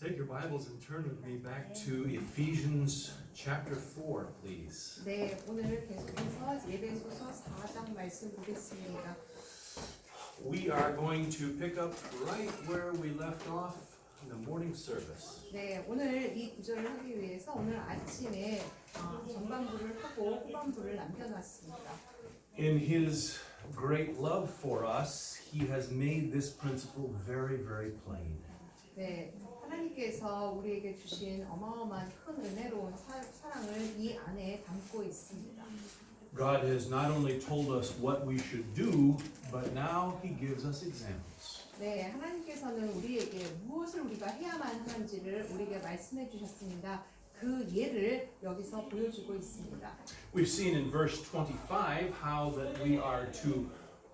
Take your Bibles and turn with me back to Ephesians chapter 4, please. 네, 오늘 계속해서 예배소서 4장 말씀 보겠습니다. We are going to pick up right where we left off in the morning service. 네, 오늘 이 구절을 하기 위해서 오늘 아침에 전반부를 하고 후반부를 남겨놨습니다. In His great love for us, He has made this principle very, very plain. 네, 하나님께서 우리에게 주신 어마어마한 큰 은혜로운 사랑을 이 안에 담고 있습니다. God has not only told us what we should do, but now He gives us examples. 네, 하나님께서는 우리에게 무엇을 우리가 해야만 하는지를 우리에게 말씀해 주셨습니다. 그 예를 여기서 보여주고 있습니다. We've seen in verse 25 how that we are to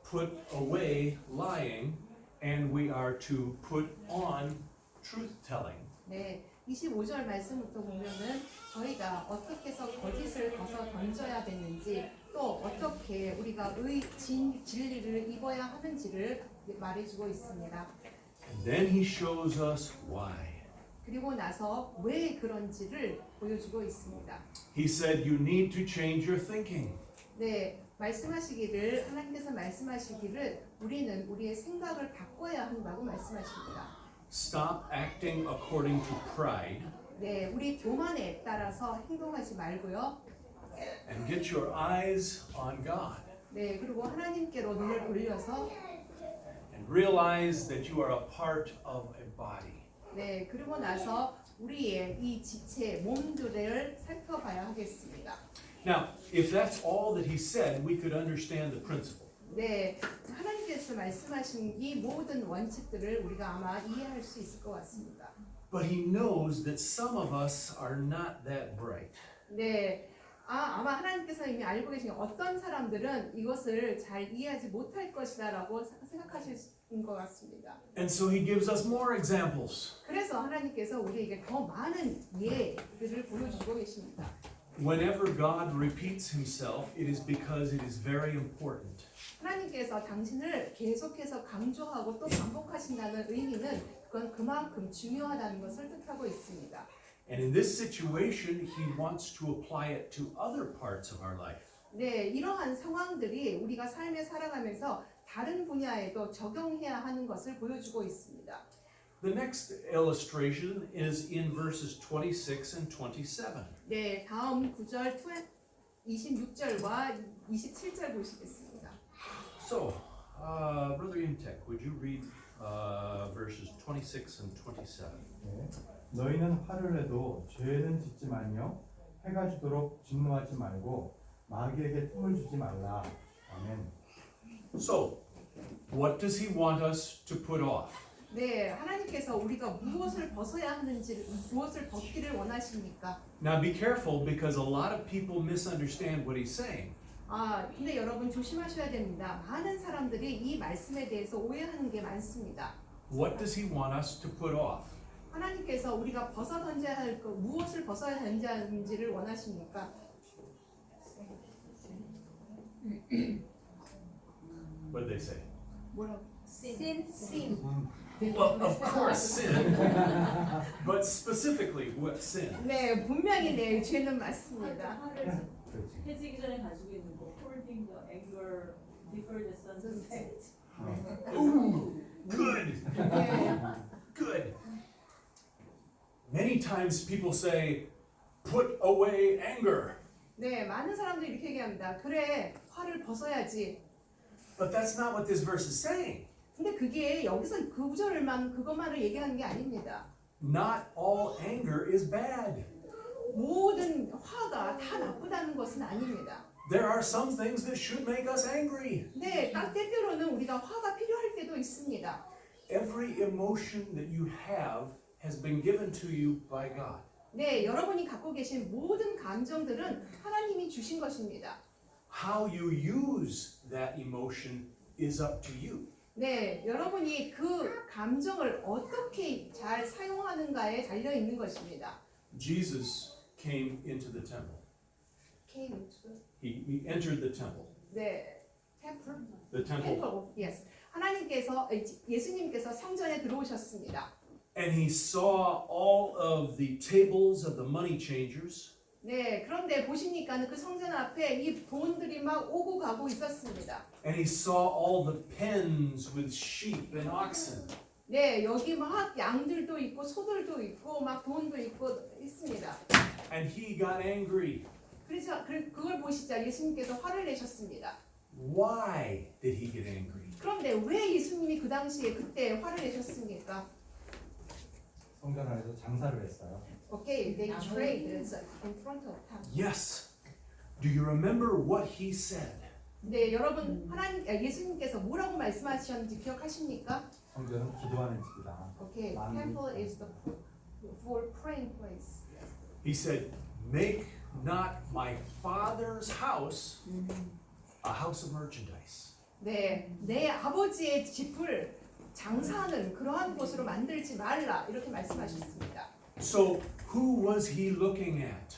put away lying and we are to put on truth-telling. 네, 25절 말씀부터 보면은 저희가 어떻게 해서 거짓을 벗어 던져야 되는지 또 어떻게 우리가 진리를 입어야 하는지를 말해주고 있습니다. And then he shows us why. 그리고 나서 왜 그런지를 보여주고 있습니다. He said you need to change your thinking. 네, 말씀하시기를 하나님께서 말씀하시기를 우리는 우리의 생각을 바꿔야 한다고 말씀하십니다. Stop acting according to pride 네, 우리 교만에 따라서 행동하지 말고요. and get your eyes on God 네, 그리고 하나님께로 눈을 돌려서 and realize that you are a part of a body. 네, 그리고 나서 우리의 이 지체 몸들을 살펴봐야 하겠습니다. Now, if that's all that he said, we could understand the principle. 네, 하나님께서 말씀하신 이 모든 원칙들을 우리가 아마 이해할 수 있을 것 같습니다. But he knows that some of us are not that bright. 네, 아마 하나님께서 이미 알고 계신 어떤 사람들은 이것을 잘 이해하지 못할 것이다라고 생각하실 것 같습니다. And so he gives us more examples. 그래서 하나님께서 우리에게 더 많은 예들을 보여주고 계십니다. Whenever God repeats himself, it is because it is very important. 하나님께서 당신을 계속해서 강조하고 또 반복하신다는 의미는 그건 그만큼 중요하다는 것을 뜻하고 있습니다. And in this situation, he wants to apply it to other parts of our life. 네, 이러한 상황들이 우리가 삶에 살아가면서 다른 분야에도 적용해야 하는 것을 보여주고 있습니다. The next illustration is in verses 26 and 27. 네, 다음 9절 26절과 27절 보시겠습니다. So, Brother Imtek, would you read verses 26 and 27? 네. 너희는 화를 내도 죄는 짓지 말며 해가 지도록 진노하지 말고 마귀에게 틈을 주지 말라. 아멘. So, what does he want us to put off? 네, 하나님께서 우리가 무엇을 벗어야 하는지, 무엇을 벗기를 원하십니까? Now be careful because a lot of people misunderstand what he's saying. 근데 여러분 조심하셔야 됩니다. 많은 사람들이 이 말씀에 대해서 오해하는 게 많습니다. What does he want us to put off? 하나님께서 우리가 벗어 던져야 할 것, 무엇을 벗어야 하는지를 원하십니까? What did they say? 뭐라고? Sin. Well, of course, sin. But specifically, what sin? 네, 분명히 네, 죄는 맞습니다. 화를 그렇지. 해지기 전에 가지고 있는 거, holding the anger before the sunset. Ooh, good, 네, good. Many times people say, put away anger. 네, 많은 사람들이 이렇게 얘기합니다. 그래, 화를 벗어야지. But that's not what this verse is saying. 근데 그게 여기서 그 구절만 그것만을 얘기하는 게 아닙니다. Not all anger is bad. 모든 화가 다 나쁘다는 것은 아닙니다. There are some things that should make us angry. 네, 딱 때때로는 우리가 화가 필요할 때도 있습니다. Every emotion that you have has been given to you by God. 네, 여러분이 갖고 계신 모든 감정들은 하나님이 주신 것입니다. How you use that emotion is up to you. 네, 여러분이 그 감정을 어떻게 잘 사용하는가에 달려 있는 것입니다. Jesus came into the temple. He entered the temple. 네, temple. The temple. temple. Yes. 하나님께서 예수님께서 성전에 들어오셨습니다. And he saw all of the tables of the money changers. 네, 그런데 보시니까는 그 성전 앞에 이 돈들이 막 오고 가고 있었습니다. And he saw all the pens with sheep and oxen. 네, 여기 막 양들도 있고 소들도 있고 막 돈도 있고 있습니다. And he got angry. 그래서 그걸 보시자 예수님께서 화를 내셨습니다. Why did he get angry? 그런데 왜 예수님이 그 당시에 그때 화를 내셨습니까? 성전 안에서 장사를 했어요. Okay, they traded in front of him. Yes. Do you remember what he said? 네, 여러분 예수님께서 뭐라고 말씀하셨는지 기억하십니까? 성전은 기도하는 집이다. Okay, temple is the for praying place. He said, "Make not my father's house a house of merchandise." 네, 내 아버지의 집을 장사하는 그러한 곳으로 만들지 말라 이렇게 말씀하셨습니다. So who was he looking at?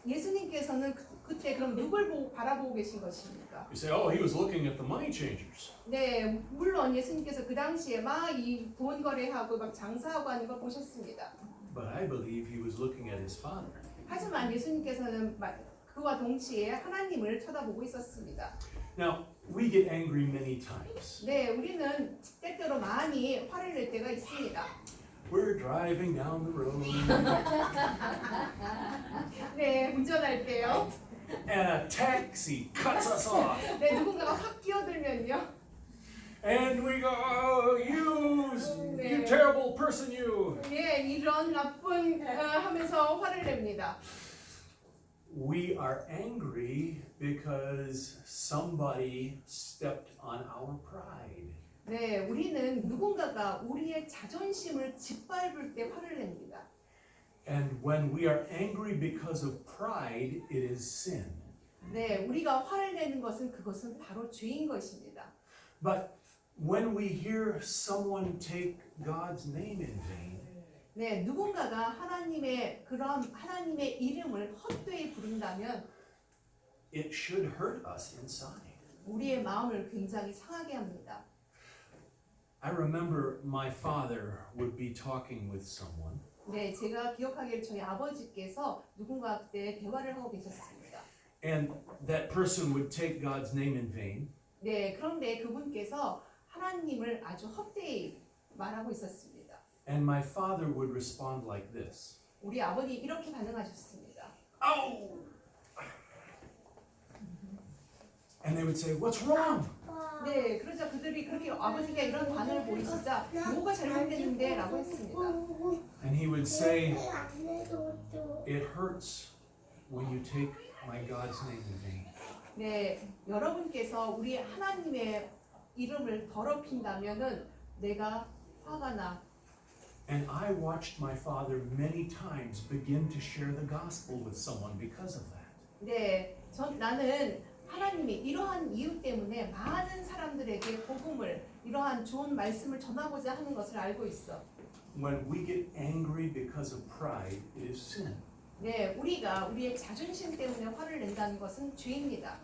예수님께서는 그때 그럼 누굴 바라보고 계신 것입니까? You say, "Oh, he was looking at the money changers." 네, 물론 예수님께서 그 당시에 막 이 돈 거래하고 막 장사하고 하는 걸 보셨습니다. But I believe he was looking at his father. 하지만 예수님께서는 그와 동시에 하나님을 쳐다보고 있었습니다. Now, we get angry many times. 네, 우리는 때때로 많이 화를 낼 때가 있습니다. We're driving down the road 네, 운전할 때요. and a taxi cuts us off. 네, 누군가가 확 끼어들면요. And we go, "Oh, you terrible person, you." 예, 이런 나쁜 하면서 화를 냅니다. We are angry because somebody stepped on our pride. 네, 우리는 누군가가 우리의 자존심을 짓밟을 때 화를 냅니다. And when we are angry because of pride, it is sin. 네, 우리가 화를 내는 것은 그것은 바로 죄인 것입니다. But when we hear someone take God's name in vain, 네, 누군가가 하나님의 이름을 헛되이 부른다면 it should hurt us inside. 우리의 마음을 굉장히 상하게 합니다. I remember my father would be talking with someone, 네, 제가 기억하기에 저희 아버지께서 누군가 그때 대화를 하고 계셨습니다. and that person would take God's name in vain, 네, 그런데 그분께서 하나님을 아주 헛되이 말하고 있었습니다. and my father would respond like this. 우리 아버님 이렇게 반응하셨습니다. Oh! And they would say, "What's wrong?" 네, 그러자 그들이 그렇게 아버지가 이런 반응을 보이시자 뭐가 잘못됐는데? 라고 했습니다. And he would say, "It hurts when you take my God's name in vain." 네, 여러분께서 우리 하나님의 이름을 더럽힌다면은 내가 화가 나. And I watched my father many times begin to share the gospel with someone because of that. 네, 나는 하나님이 이러한 이유 때문에 많은 사람들에게 복음을 이러한 좋은 말씀을 전하고자 하는 것을 알고 있어. When we get angry because of pride, it is sin. 네, 우리가 우리의 자존심 때문에 화를 낸다는 것은 죄입니다.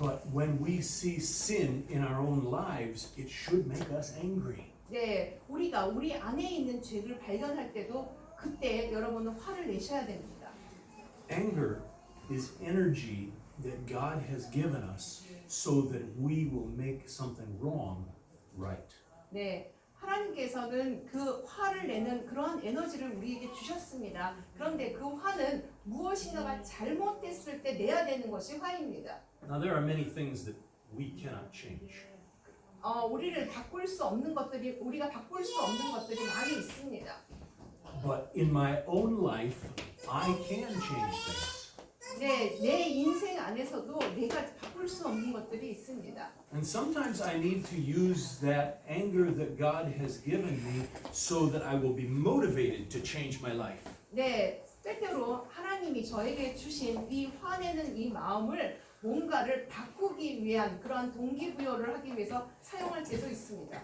But when we see sin in our own lives, it should make us angry. 네, 우리가 우리 안에 있는 죄를 발견할 때도 그때 여러분은 화를 내셔야 됩니다. Anger is energy that God has given us so that we will make something wrong right. 네, 하나님께서는 그 화를 내는 그런 에너지를 우리에게 주셨습니다. 그런데 그 화는 무엇인가가 잘못됐을 때 내야 되는 것이 화입니다. Now there are many things that we cannot change. 우리가 바꿀 수 없는 것들이 많이 있습니다. But in my own life, I can change things. 네, 내 인생 안에서도 내가 바꿀 수 없는 것들이 있습니다. And sometimes I need to use that anger that God has given me so that I will be motivated to change my life. 네, 때때로 하나님이 저에게 주신 이 화내는 이 마음을 뭔가를 바꾸기 위한 그런 동기부여를 하기 위해서 사용할 때도 있습니다.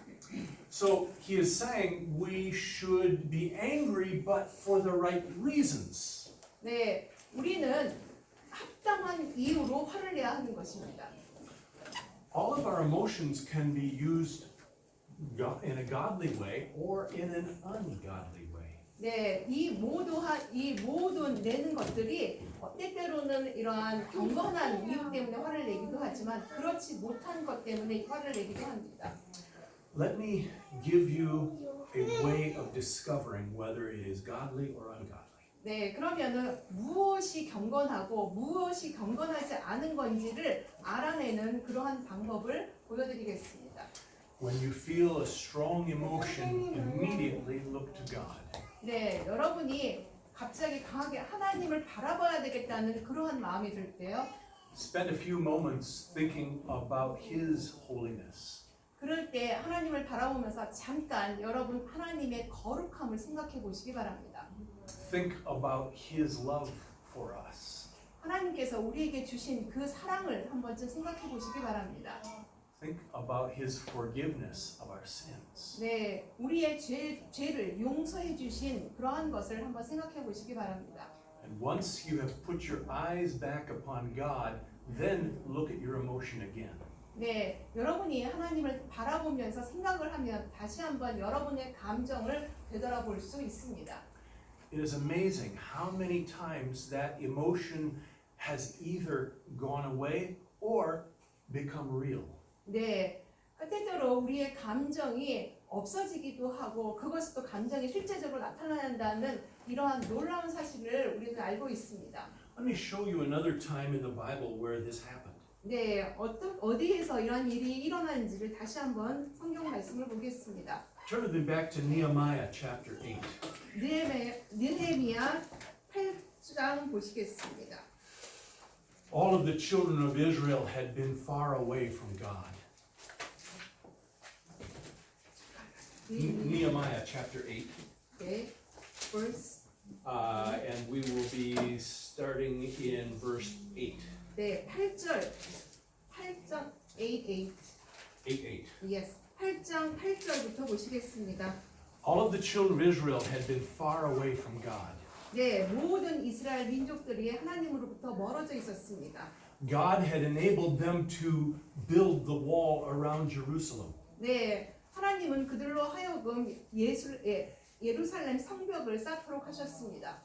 So he is saying we should be angry but for the right reasons. 네, 우리는 합당한 이유로 화를 내야 하는 것입니다. All of our emotions can be used in a godly way or in an ungodly way. 네, 이 모든 내는 것들이 때때로는 이러한 경건한 이유 때문에 화를 내기도 하지만 그렇지 못한 것 때문에 화를 내기도 합니다. Let me give you a way of discovering whether it is godly or ungodly. 네, 그러면은 무엇이 경건하고 무엇이 경건하지 않은 건지를 알아내는 그러한 방법을 보여드리겠습니다. When you feel a strong emotion, immediately look to God. 네, 여러분이 갑자기 강하게 하나님을 바라봐야 되겠다는 그러한 마음이 들 때요. Spend a few moments thinking about His holiness. 그럴 때 하나님을 바라보면서 잠깐 여러분 하나님의 거룩함을 생각해 보시기 바랍니다. Think about His love for us. 하나님께서 우리에게 주신 그 사랑을 한 번쯤 생각해 보시기 바랍니다. Think about His forgiveness of our sins. 네, 우리의 죄를 용서해 주신 그러한 것을 한번 생각해 보시기 바랍니다. And once you have put your eyes back upon God, then look at your emotion again. 네, 여러분이 하나님을 바라보면서 생각을 하면 다시 한번 여러분의 감정을 되돌아볼 수 있습니다. It is amazing how many times that emotion has either gone away or become real. 네, 때때로 우리의 감정이 없어지기도 하고 그것이 또 감정이 실제적으로 나타난다는 이러한 놀라운 사실을 우리는 알고 있습니다. Let me show you another time in the Bible where this happened. 네, 어디에서 이러한 일이 일어나는지를 다시 한번 성경 말씀을 보겠습니다. Turn with me back to Nehemiah chapter 8. 느헤미야 8장 보시겠습니다. All of the children of Israel had been far away from God. Nehemiah chapter 8. 네, verse And we will be starting in verse 8. 네, 8장 8. 8. Yes. 8장 8절부터 보시겠습니다. All of the children of Israel had been far away from God. 네, 모든 이스라엘 민족들이 하나님으로부터 멀어져 있었습니다. God had enabled them to build the wall around Jerusalem. 네, 하나님은 그들로 하여금 예루살렘 성벽을 쌓도록 하셨습니다.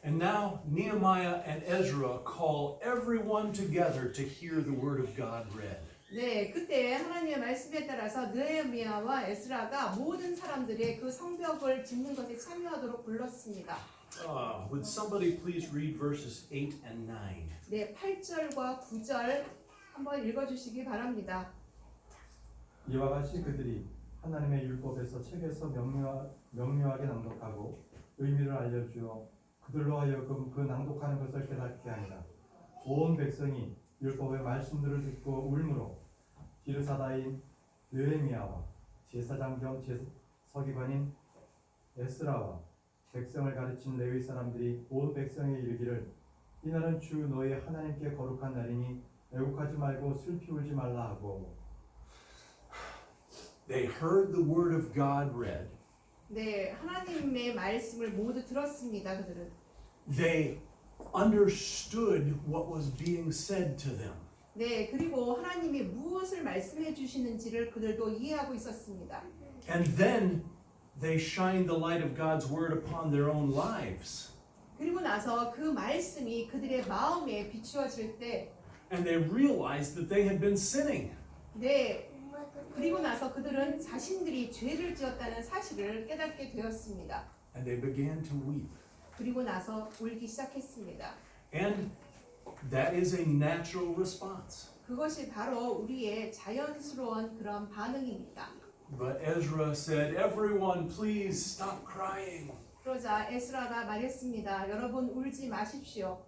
And now Nehemiah and Ezra call everyone together to hear the word of God read. 네, 그때 하나님의 말씀에 따라서 느헤미야와 에스라가 모든 사람들의 그 성벽을 짓는 것에 참여하도록 불렀습니다. Would somebody please read verses 8 and 9? 네, 8절과 9절 한번 읽어주시기 바랍니다. 이와 같이 그들이 하나님의 율법에서 책에서 명료하게 낭독하고 의미를 알려주어 그들로 하여금 그 낭독하는 것을 깨닫게 하니라. 온 백성이 율법의 말씀들을 듣고 울므로 기르사다인 느헤미야와 제사장 겸 서기관인 에스라와 백성을 가르친 레위 사람들이 온 백성에 이르기를 이날은 주 너희 하나님께 거룩한 날이니 애국하지 말고 슬피 울지 말라 하고. They heard the word of God read. 네, 하나님의 말씀을 모두 들었습니다. 그들은. They understood what was being said to them. 네, 그리고 하나님이 무엇을 말씀해 주시는지를 그들도 이해하고 있었습니다. And then they shined the light of God's word upon their own lives. 그리고 나서 그 말씀이 그들의 마음에 비추어질 때, And they realized that they had been sinning. 네, 그리고 나서 그들은 자신들이 죄를 지었다는 사실을 깨닫게 되었습니다. And they began to weep. 그리고 나서 울기 시작했습니다. And that is a natural response. 그것이 바로 우리의 자연스러운 그런 반응입니다. But Ezra said, "Everyone, please stop crying. 그러자 에스라가 말했습니다. 여러분 울지 마십시오.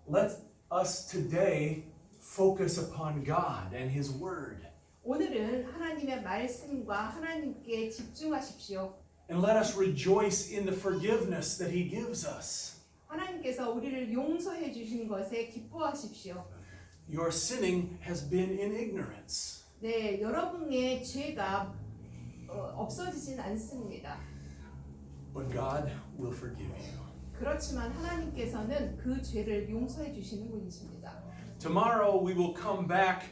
Let us today focus upon God and His Word. 오늘은 하나님의 말씀과 하나님께 집중하십시오. And let us rejoice in the forgiveness that He gives us. 하나님께서 우리를 용서해 주신 것에 기뻐하십시오. Your sinning has been in ignorance. 네, 여러분의 죄가 없어지진 않습니다. But God will forgive you. 그렇지만 하나님께서는 그 죄를 용서해 주시는 분이십니다. Tomorrow we will come back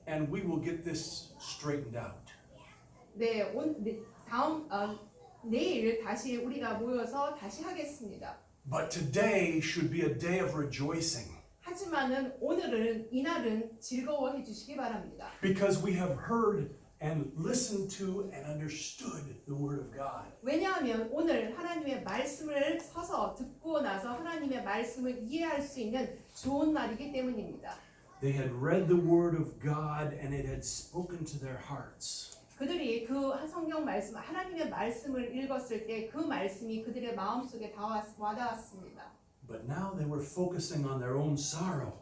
and we will get this straightened out. 네, 내일 다시 우리가 모여서 다시 하겠습니다. But today should be a day of rejoicing 하지만은 오늘은 이날은 즐거워해 주시기 바랍니다. because we have heard and listened to and understood the Word of God. 왜냐하면 오늘 하나님의 말씀을 서서 듣고 나서 하나님의 말씀을 이해할 수 있는 좋은 날이기 때문입니다. They had read the Word of God and it had spoken to their hearts. 그들이 그 성경 말씀, 하나님의 말씀을 읽었을 때 그 말씀이 그들의 마음속에 와닿았습니다. But now they were focusing on their own sorrow.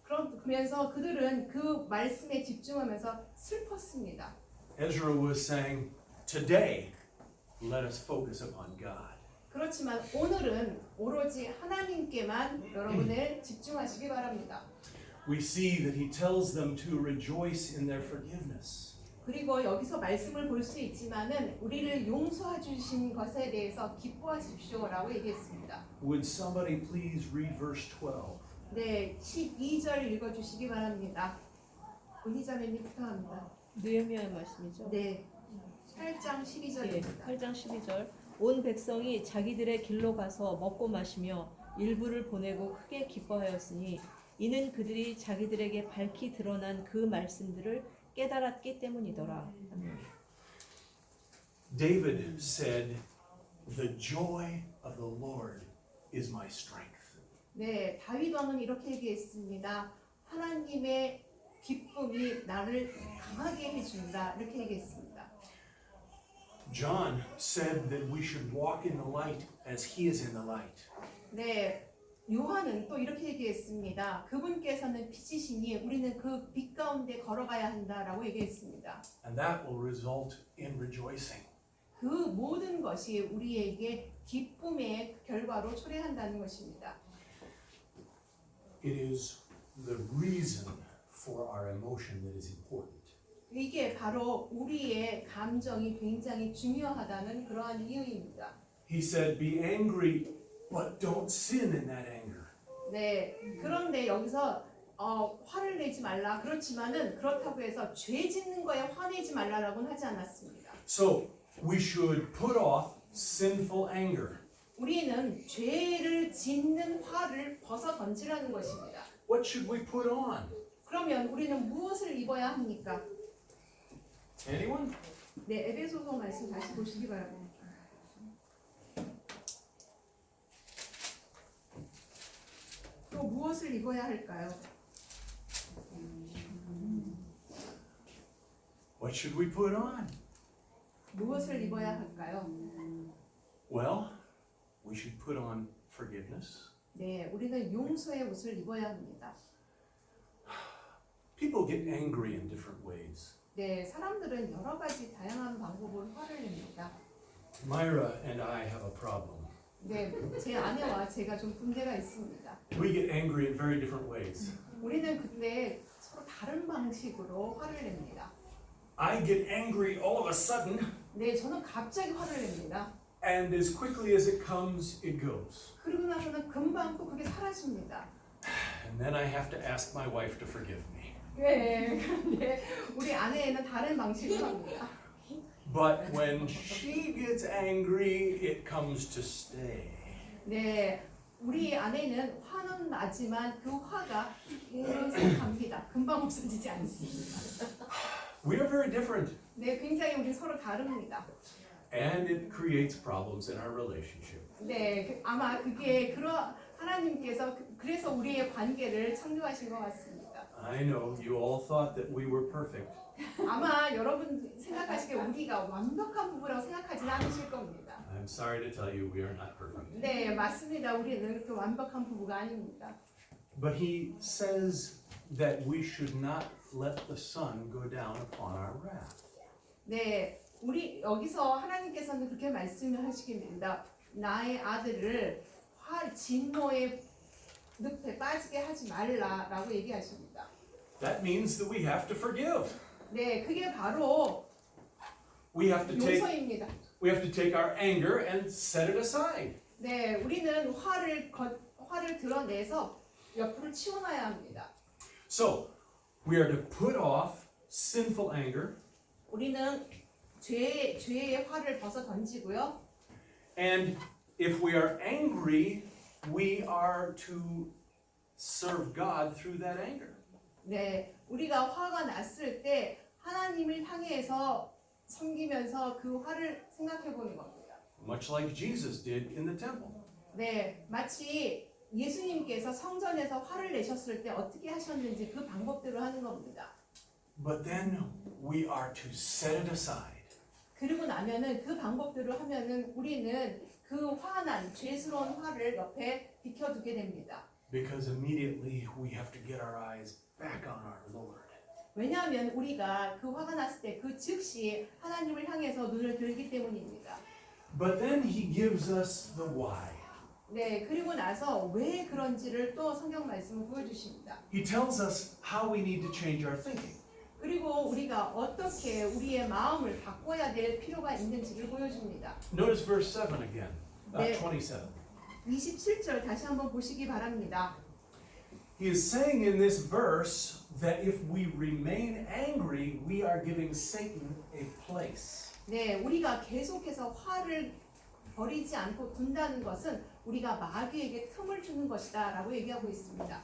그러면서 그들은 그 말씀에 집중하면서 슬펐습니다. Ezra was saying, today, let us focus upon God. 그렇지만 오늘은 오로지 하나님께만 여러분을 집중하시기 바랍니다. We see that he tells them to rejoice in their forgiveness. 그리고 여기서 말씀을 볼 수 있지만은 우리를 용서해 주신 것에 대해서 기뻐하십시오라고 얘기했습니다. Would somebody please read verse 12? 네, 12절 읽어주시기 바랍니다. 본이자매님부터 합니다. 느헤미야의 말씀이죠. 네, 8장 예, 12절입니다. 8장 12절. 온 백성이 자기들의 길로 가서 먹고 마시며 일부를 보내고 크게 기뻐하였으니 이는 그들이 자기들에게 밝히 드러난 그 말씀들을 깨달았기 때문이더라. 아멘. David said, the joy of the Lord is my strength. 네, 다윗 왕은 이렇게 얘기했습니다. 하나님의 기쁨이 나를 강하게 해준다. 이렇게 얘기했습니다. John said that we should walk in the light as he is in the light. 네, 요한은 또 이렇게 얘기했습니다. 그분께서는 빛이시니 우리는 그 빛 가운데 걸어가야 한다라고 얘기했습니다. And that will result in rejoicing. 그 모든 것이 우리에게 기쁨의 결과로 초래한다는 것입니다. It is the reason for our emotion that is important. 이게 바로 우리의 감정이 굉장히 중요하다는 그러한 이유입니다. He said, be angry, but don't sin in that anger. 네, 그런데 여기서 화를 내지 말라. 그렇지만은 그렇다고 해서 죄 짓는 거에 화내지 말라라고는 하지 않았습니다. So we should put off sinful anger. 우리는 죄를 짓는 화를 벗어 던지라는 것입니다. What should we put on? 그러면 우리는 무엇을 입어야 합니까? Anyone? 네, 에베소서 말씀 다시 보시기 바랍니다. 또 무엇을 입어야 할까요? What should we put on? 무엇을 입어야 할까요? Well, we should put on forgiveness. 네, 우리는 용서의 옷을 입어야 합니다. People get angry in different ways. 네, 사람들은 여러 가지 다양한 방법으로 화를 냅니다. Myra and I have a problem. 네, 제 아내와 제가 좀 문제가 있습니다. We get angry in very different ways. 우리는 근데 서로 다른 방식으로 화를 냅니다. I get angry all of a sudden, 네, 저는 갑자기 화를 냅니다. and as quickly as it comes, it goes. 그러고 나서는 금방 또 그게 사라집니다. And then I have to ask my wife to forgive me. 네, 그런데 우리 아내는 다른 방식으로 합니다. But when she gets angry, it comes to stay. 네, 우리 아내는 화는 나지만 그 화가 계속 갑니다. 금방 없어지지 않습니다. We are very different, 네, 굉장히 우리 서로 다릅니다. and it creates problems in our relationship. 네, 아마 그게 하나님께서 그래서 우리의 관계를 창조하신 것 같습니다. I know you all thought that we were perfect. 아마 여러분 생각하시기에 우리가 완벽한 부부라고 생각하지는 않으실 겁니다. I'm sorry to tell you we are not perfect. 네, 맞습니다. 우리는 그렇게 완벽한 부부가 아닙니다. But he says that we should not let the sun go down upon our wrath. 네, 우리 여기서 하나님께서는 그렇게 말씀하시겠습니다. 나의 아들을 진노의 늪에 빠지게 하지 말라라고 얘기하십니다. That means that we have to forgive. 네, 그게 바로 We have to 용서입니다. take our anger and set it aside. 네, 우리는 화를 드러내서 옆으로 치워놔야 합니다. So we are to put off sinful anger. 우리는 죄의 화를 벗어 던지고요. And if we are angry, we are to serve God through that anger. 네, 우리가 화가 났을 때 하나님을 향해서 섬기면서 그 화를 생각해 보는 겁니다. Much like Jesus did in the temple. 네, 마치 예수님께서 성전에서 화를 내셨을 때 어떻게 하셨는지 그 방법대로 하는 겁니다. But then we are to set it aside. 그리고 나면은 그 방법대로 하면은 우리는 그 화난 죄스러운 화를 옆에 비켜두게 됩니다. Because immediately we have to get our eyes back on our Lord. 왜냐하면 우리가 그 화가 났을 때 그 즉시 하나님을 향해서 눈을 들기 때문입니다. But then he gives us the why. 네, 그리고 나서 왜 그런지를 또 성경 말씀을 보여주십니다. He tells us how we need to change our thinking. 그리고 우리가 어떻게 우리의 마음을 바꿔야 될 필요가 있는지를 보여줍니다. Notice verse 7 again. 네. 27. 27절 다시 한번 보시기 바랍니다. He is saying in this verse that if we remain angry, we are giving Satan a place. 네, 우리가 계속해서 화를 버리지 않고 둔다는 것은 우리가 마귀에게 틈을 주는 것이다 라고 얘기하고 있습니다.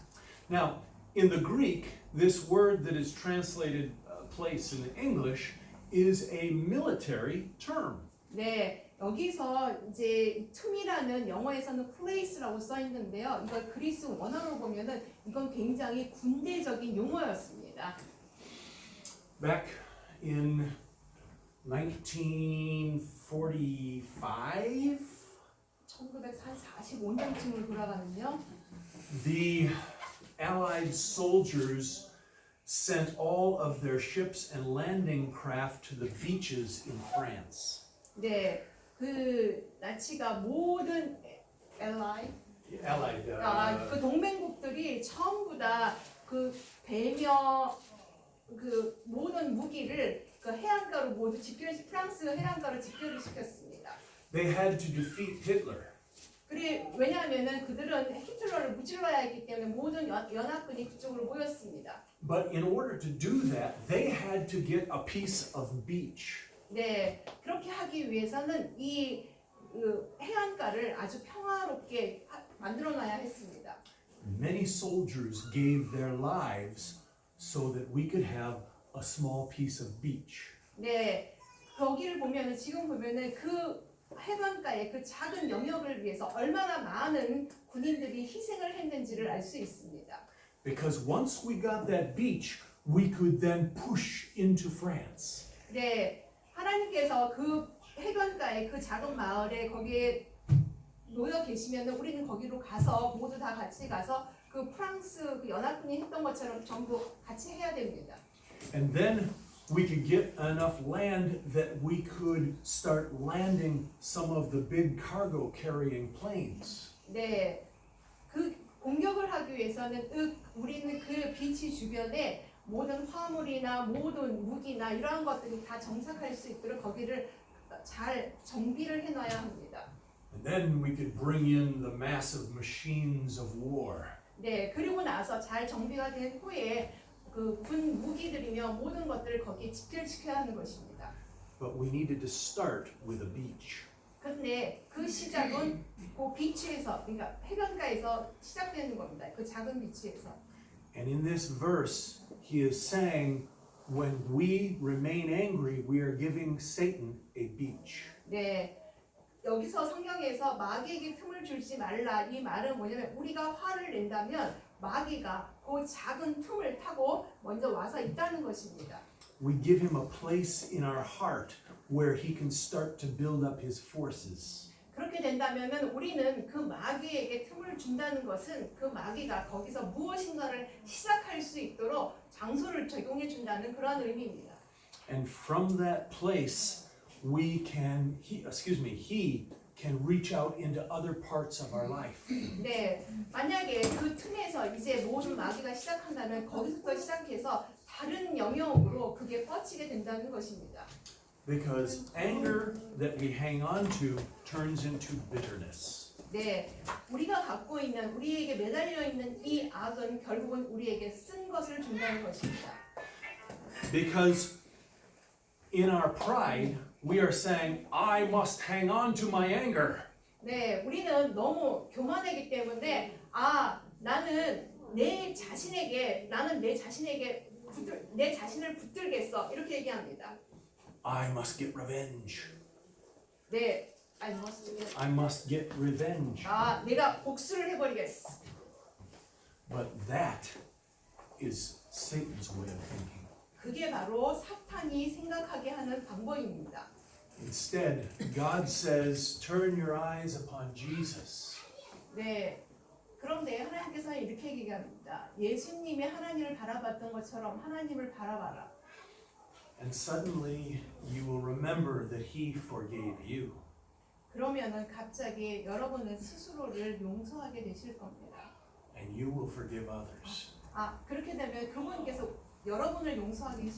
Now, in the Greek, this word that is translated place in the English is a military term. 네, 여기서 이제 틈이라는 영어에서는 place라고 써 있는데요. 이걸 그리스 원어로 보면은 이건 굉장히 군대적인 용어였습니다. Back in 1945, 1945년쯤으로 돌아가면요. the Allied soldiers sent all of their ships and landing craft to the beaches in France. 네, 그 나치가 모든 Allied 그 동맹국들이 전부 다 그 배며 그 모든 무기를 그 해안가로 모두 프랑스 해안가로 집결을 시켰습니다. They had to defeat Hitler. 왜냐하면은 그들은 히틀러를 무찔러야 했기 때문에 모든 연합군이 그쪽으로 모였습니다. But in order to do that, they had to get a piece of beach. 네, 그렇게 하기 위해서는 이 해안가를 아주 평화롭게 만들어놔야 했습니다. Many soldiers gave their lives so that we could have a small piece of beach. 네, 거기를 보면은 지금 보면은 그 해변가의 그 작은 영역을 위해서 얼마나 많은 군인들이 희생을 했는지를 알 수 있습니다. Because once we got that beach, we could then push into France. 네, 하나님께서 그 해변가의 그 작은 마을에 거기에 놓여 계시면은 우리는 거기로 가서 모두 다 같이 가서 그 프랑스 그 연합군이 했던 것처럼 전부 같이 해야 됩니다. And then we could get enough land that we could start landing some of the big cargo carrying planes. 네, 그 공격을 하기 위해서는 우리는 그 비치 주변에 모든 화물이나 모든 무기나 이러한 것들이 다 정착할 수 있도록 거기를 잘 정비를 해놔야 합니다. And then we could bring in the massive machines of war. 네, 그리고 나서 잘 정비가 된 후에 그 군 무기들이며 모든 것들을 거기에 집결시켜야 하는 것입니다. But we needed to start with a beach. 근데 그 시작은 그 비치에서, 그러니까 해변가에서 시작되는 겁니다. 그 작은 비치에서. And in this verse, he is saying, when we remain angry, we are giving Satan a beach. 네, 여기서 성경에서 마귀에게 틈을 주지 말라 이 말은 뭐냐면 우리가 화를 낸다면 마귀가 그 작은 틈을 타고 먼저 와서 있다는 것입니다. We give him a place in our heart where he can start to build up his forces. 그렇게 된다면은 우리는 그 마귀에게 틈을 준다는 것은 그 마귀가 거기서 무엇인가를 시작할 수 있도록 장소를 제공해 준다는 그런 의미입니다. And from that place, he can reach out into other parts of our life. 네, 만약에 그 틈에서 이제 모든 마귀가 시작한다면 거기서부터 시작해서 다른 영역으로 그게 뻗치게 된다는 것입니다. Because anger that we hang on to turns into bitterness. 네, 우리가 갖고 있는 우리에게 매달려 있는 이 악은 결국은 우리에게 쓴 것을 준다는 것입니다. Because in our pride, we are saying, I must hang on to my anger. 네, 우리는 너무 교만하기 때문에 나는 내 자신을 붙들겠어 이렇게 얘기합니다. I must get revenge. 네, I must get revenge. 내가 복수를 해버리겠어. But that is Satan's way of thinking. 그게 바로 사탄이 생각하게 하는 방법입니다. Instead, God says, turn your eyes upon Jesus. 네, 그런데 하나님께서는 이렇게 얘기합니다. 예수님이 하나님을 바라봤던 것처럼 하나님을 바라봐라. And suddenly you will remember that He forgave you. 그러면은 갑자기 여러분은 스스로를 용서하게 되실 겁니다. And you will forgive others. 그렇게 되면 그분께서 여러분을 용서하게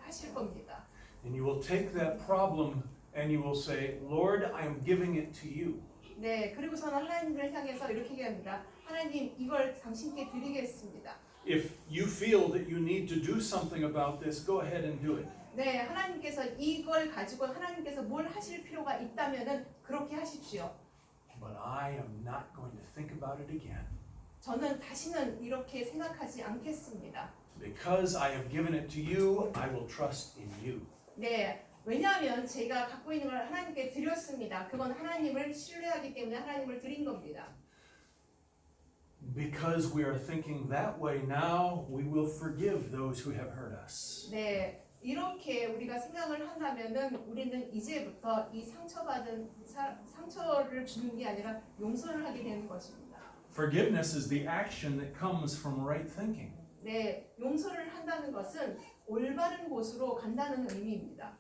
하실 겁니다. And you will take that problem and you will say, Lord, I am giving it to you. 네, 그리고서는 하나님을 향해서 이렇게 얘기합니다. 하나님, 이걸 당신께 드리겠습니다. If you feel that you need to do something about this, go ahead and do it. 네, 하나님께서 이걸 가지고 하나님께서 뭘 하실 필요가 있다면은 그렇게 하십시오. But I am not going to think about it again. 저는 다시는 이렇게 생각하지 않겠습니다. Because I have given it to you, I will trust in you. 네, 왜냐하면 제가 갖고 있는 걸 하나님께 드렸습니다. 그건 하나님을 신뢰하기 때문에 하나님을 드린 겁니다. Because we are thinking that way now, we will forgive those who have hurt us. 네, 이렇게 우리가 생각을 한다면은 우리는 이제부터 이 상처를 주는 게 아니라 용서를 하게 되는 것입니다. Forgiveness is the action that comes from right thinking. 네, 용서를 한다는 것은 올바른 곳으로 간다는 의미입니다.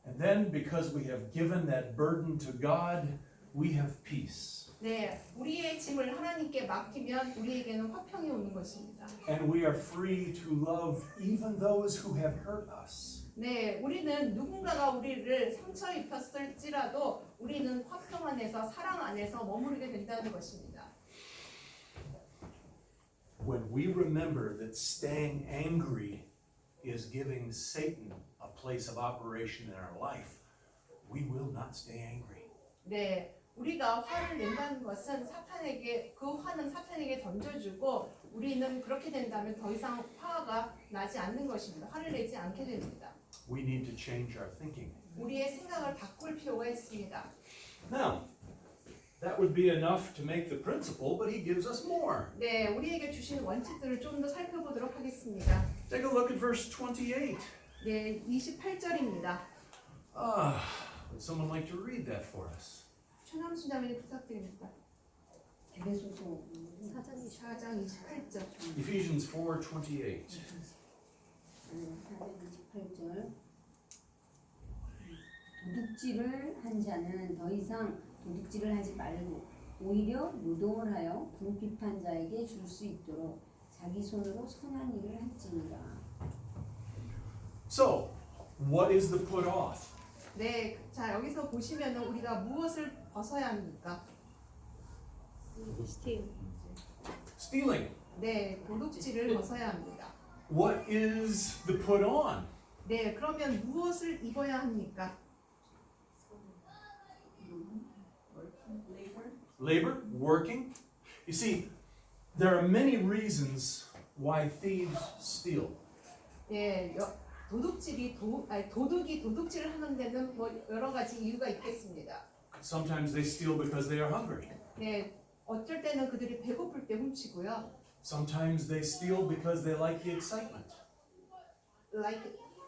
And then, because we have given that burden to God, we have peace. 네, 우리의 짐을 하나님께 맡기면 우리에게는 화평이 오는 것입니다. And we are free to love even those who have hurt us. 네, 우리는 누군가가 우리를 상처 입혔을지라도 우리는 화평 안에서 사랑 안에서 머무르게 된다는 것입니다. When we remember that staying angry is giving Satan a place of operation in our life, we will not stay angry. 네, 우리가 화를 낸다는 것은 그 화는 사탄에게 던져주고 우리는 그렇게 된다면 더 이상 화가 나지 않는 것입니다. 화를 내지 않게 됩니다. We need to change our thinking. 우리의 생각을 바꿀 필요가 있습니다. Now, that would be enough to make the principle, but he gives us more. 네, 우리에게 주신 원칙들을 좀 더 살펴보도록 하겠습니다. Take a look at verse 28. 네, 28절입니다. Would someone like to read that for us? 최남순 자매님 부탁드립니다. 에베소서 4장 28절. Ephesians 4:28. 428절 도둑질을 한 자는 더 이상 도둑질을 하지 말고 오히려 노동을 하여 궁핍한 자에게 줄 수 있도록 자기 손으로 선한 일을 할지니라. So, what is the put off? 네, 자 여기서 보시면은 우리가 무엇을 벗어야 합니까? Stealing. 네, 도둑질을 벗어야 합니다. What is the put on? 네, 그러면 무엇을 입어야 합니까? Labor, working. You see, there are many reasons why thieves steal. 네, 도둑이 도둑질을 하는 데는 뭐 여러 가지 이유가 있겠습니다. Sometimes they steal because they are hungry. 네, 어쩔 때는 그들이 배고플 때 훔치고요. Sometimes they steal because they like the excitement.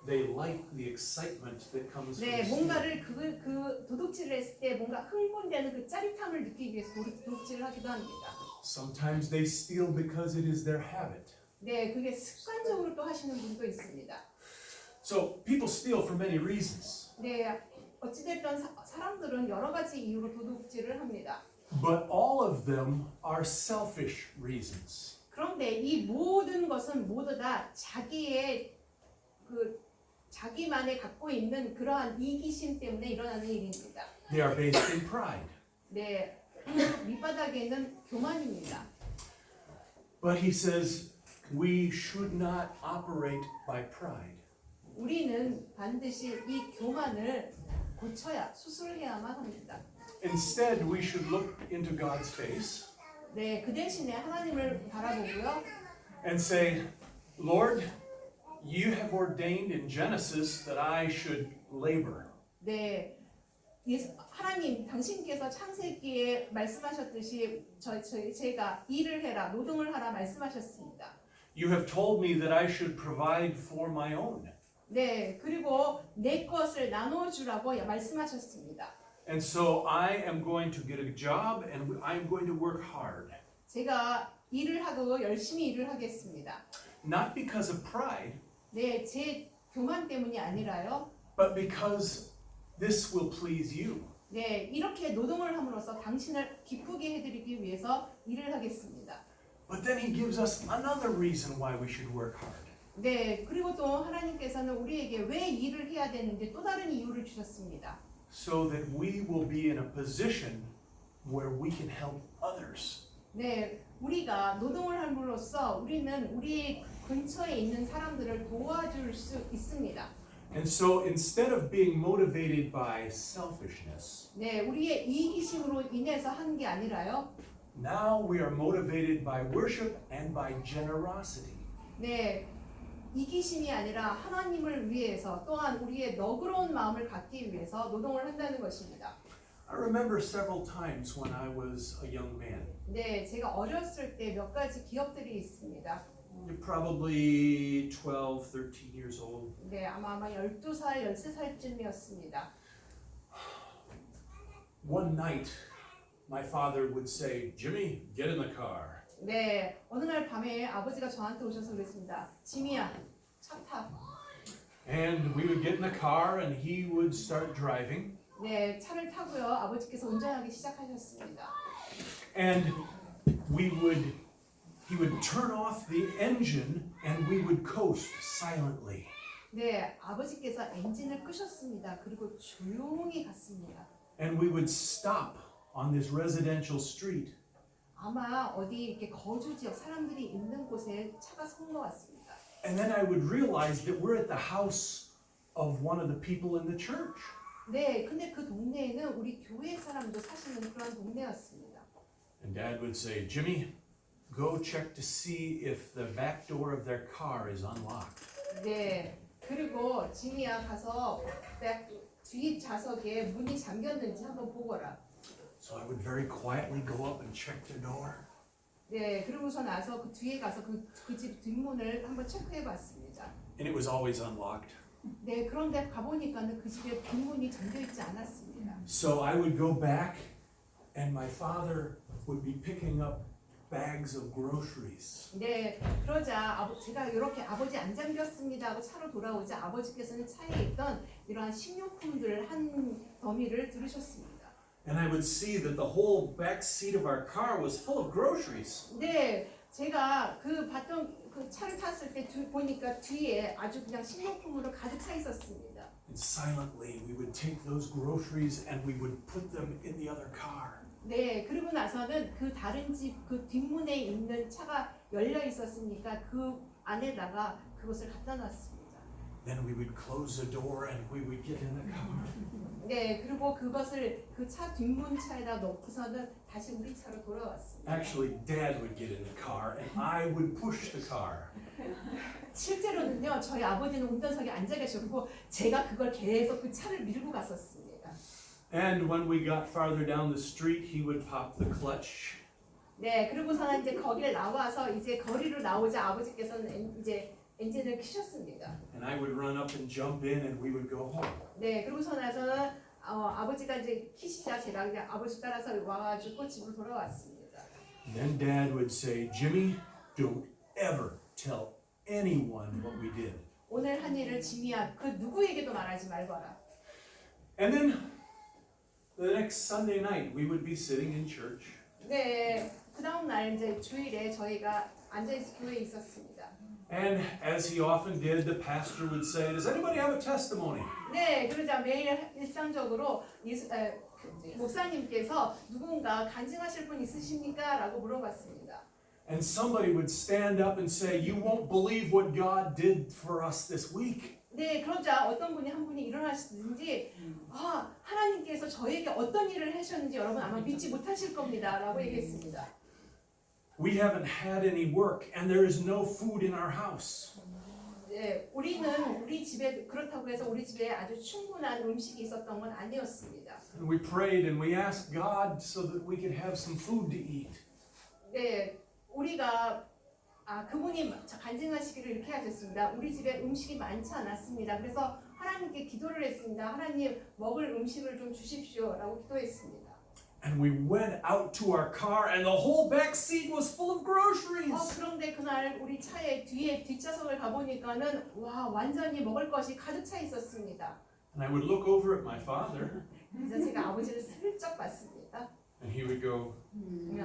They like the excitement that comes from 네, stealing. 뭔가를 그 도둑질을 했을 때 뭔가 흥분되는 그 짜릿함을 느끼기 위해서 도둑질을 하기도 합니다. Sometimes they steal because it is their habit. 네, 그게 습관적으로 또 하시는 분도 있습니다. So people steal for many reasons. 네, 어찌됐든 사람들은 여러 가지 이유로 도둑질을 합니다. But all of them are selfish reasons. 그런데 이 모든 것은 모두 다 자기만의 갖고 있는 그러한 이기심 때문에 일어나는 일입니다. They are based in pride. 네, 그 밑바닥에는 교만입니다. But he says we should not operate by pride. 우리는 반드시 이 교만을 고쳐야 수술해야만 합니다. Instead, we should look into God's face 네, 그 대신에 하나님을 바라보고요. and say, Lord, you have ordained in Genesis that I should labor. 네, 하나님 당신께서 창세기에 말씀하셨듯이 제가 일을 해라, 노동을 하라 말씀하셨습니다. You have told me that I should provide for my own. 네, 그리고 내 것을 나눠주라고 말씀하셨습니다. And so I am going to get a job and I am going to work hard. 제가 일을 하고 열심히 일을 하겠습니다. Not because of pride, 네, 제 교만 때문이 아니라요. but because this will please you. 네, 이렇게 노동을 함으로써 당신을 기쁘게 해드리기 위해서 일을 하겠습니다. But then he gives us another reason why we should work hard. 네, 그리고 또 하나님께서는 우리에게 왜 일을 해야 되는지 또 다른 이유를 주셨습니다. So that we will be in a position where we can help others. 네, 우리가 노동을 함으로써 우리는 우리 근처에 있는 사람들을 도와줄 수 있습니다. And so instead of being motivated by selfishness, 네, 우리의 이기심으로 인해서 한 게 아니라요. now we are motivated by worship and by generosity. 네, 이기심이 아니라 하나님을 위해서 또한 우리의 너그러운 마음을 갖기 위해서 노동을 한다는 것입니다. I remember several times when I was a young man. 네, 제가 어렸을 때 몇 가지 기억들이 있습니다. You're probably 12, 13 years old. 네, 아마 12살, 13살쯤이었습니다. One night, my father would say, Jimmy, get in the car. 네, 어느 날 밤에 아버지가 저한테 오셔서 그랬습니다. 지미야, 차 타. And we would get in the car and he would start driving. 네, 차를 타고요. 아버지께서 운전하기 시작하셨습니다. And he would turn off the engine and we would coast silently. 네, 아버지께서 엔진을 끄셨습니다. 그리고 조용히 갔습니다. And we would stop on this residential street. 아마 어디 이렇게 거주 지역 사람들이 있는 곳에 차가 선 것 같습니다. And then I would realize that we're at the house of one of the people in the church. 네, 근데 그 동네에는 우리 교회 사람도 사시는 그런 동네였습니다. And Dad would say, Jimmy, go check to see if the back door of their car is unlocked. 네, 그리고 지미야 가서 뒤 좌석에 문이 잠겼는지 한번 보거라. So I would very quietly go up and check the door. 네, 그러고서 나서 그 뒤에 가서 그 집 뒷문을 한번 체크해 봤습니다. And it was always unlocked. 네, 그런데 가보니까는 그 집에 뒷문이 잠겨 있지 않았습니다. So I would go back and my father would be picking up bags of groceries. 네, 그러자 제가 이렇게 아버지 안 잠겼습니다 하고 차로 돌아오자 아버지께서는 차에 있던 이러한 식료품들 한 더미를 들으셨습니다. And I would see that the whole back seat of our car was full of groceries. 네, 제가 그 차를 탔을 때 보니까 뒤에 아주 그냥 식료품으로 가득 차 있었습니다. And silently we would take those groceries and we would put them in the other car. 네, 그리고 나서는 그 다른 집 그 뒷문에 있는 차가 열려 있었으니까 그 안에다가 그것을 갖다 놨습니다. Then we would close the door and we would get in the car. 네, 그리고 그것을 그 차 뒷문 차에다 넣고서는 다시 우리 차로 돌아왔습니다. Actually, Dad would get in the car and I would push the car. 실제로는요, 저희 아버지는 운전석에 앉아 계셨고 제가 그걸 계속 그 차를 밀고 갔었습니다. And when we got farther down the street, he would pop the clutch. 네, 그리고서는 이제 거기를 나와서 이제 거리로 나오자 아버지께서는 이제 엔진을 켜셨습니다. And I would run up and jump in and we would go home. 네, 그러고서 나서는 아버지가 이제 키시자 제가 그냥 아버지 따라서 와가지고 집으로 돌아왔습니다. Then Dad would say, Jimmy, don't ever tell anyone what we did. 오늘 한 일을 지미야 그 누구에게도 말하지 말거라. And then the next Sunday night, we would be sitting in church. 네, 그 다음 날 이제 주일에 저희가 앉아있어 교회에 있었습니다. And as he often did, the pastor would say, does anybody have a testimony? 네, 그러자 매일 일상적으로 목사님께서 누군가 간증하실 분 있으십니까? 라고 물어봤습니다. And somebody would stand up and say, you won't believe what God did for us this week. 네, 그러자 어떤 분이 한 분이 일어나시든지 하나님께서 저에게 어떤 일을 하셨는지 여러분 아마 믿지 못하실 겁니다 라고 얘기했습니다. We haven't had any work and there is no food in our house. 네, 우리는 우리 집에 그렇다고 해서 우리 집에 아주 충분한 음식이 있었던 건 아니었습니다. And we prayed and we asked God so that we could have some food to eat. 네, 우리가 그분이 간증하시기를 이렇게 하셨습니다. 우리 집에 음식이 많지 않았습니다. 그래서 하나님께 기도를 했습니다. 하나님 먹을 음식을 좀 주십시오라고 기도했습니다. And we went out to our car and the whole back seat was full of groceries. 그런데 그날 우리 차에 뒤에 뒷좌석을 가보니까는 완전히 먹을 것이 가득 차 있었습니다. And I would look over at my father 그래서 제가 아버지를 슬쩍 봤습니다. and he would go,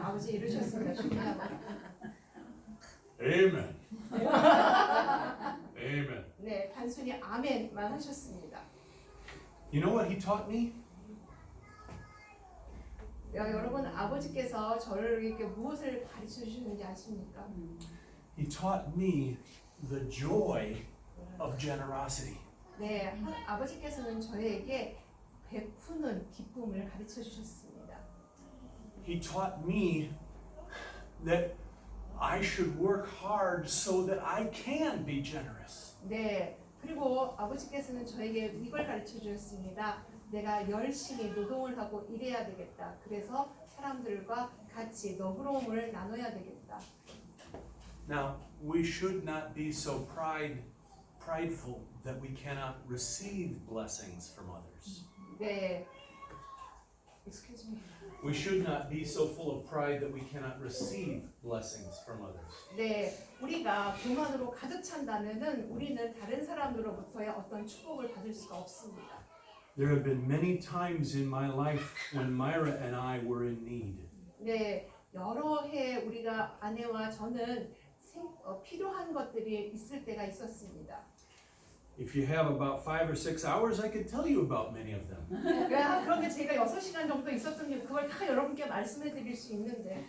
아버지 이러셨습니다. 준비하고. Amen. Amen. 네, 단순히 아멘만 하셨습니다. You know what he taught me? 여러분 아버지께서 저를 이렇게 무엇을 가르쳐 주시는지 아십니까? He taught me the joy of generosity. 네, 아버지께서는 저에게 베푸는 기쁨을 가르쳐 주셨습니다. He taught me that I should work hard so that I can be generous. 네, 그리고 아버지께서는 저에게 이걸 가르쳐 주셨습니다. 내가 열심히 노동을 하고 일해야 되겠다. 그래서 사람들과 같이 너그러움을 나눠야 되겠다. Now, we should not be so prideful that we cannot receive blessings from others. 네, excuse me. We should not be so full of pride that we cannot receive blessings from others. 네, 우리가 교만으로 가득 찬다면은 우리는 다른 사람들로부터의 어떤 축복을 받을 수가 없습니다. There have been many times in my life when Myra and I were in need. 네, 여러 해 우리가 아내와 저는 필요한 것들이 있을 때가 있었습니다. If you have about 5 or 6 hours, I could tell you about many of them. 그런데 제가 6시간 정도 있었으면 그걸 다 여러분께 말씀해 드릴 수 있는데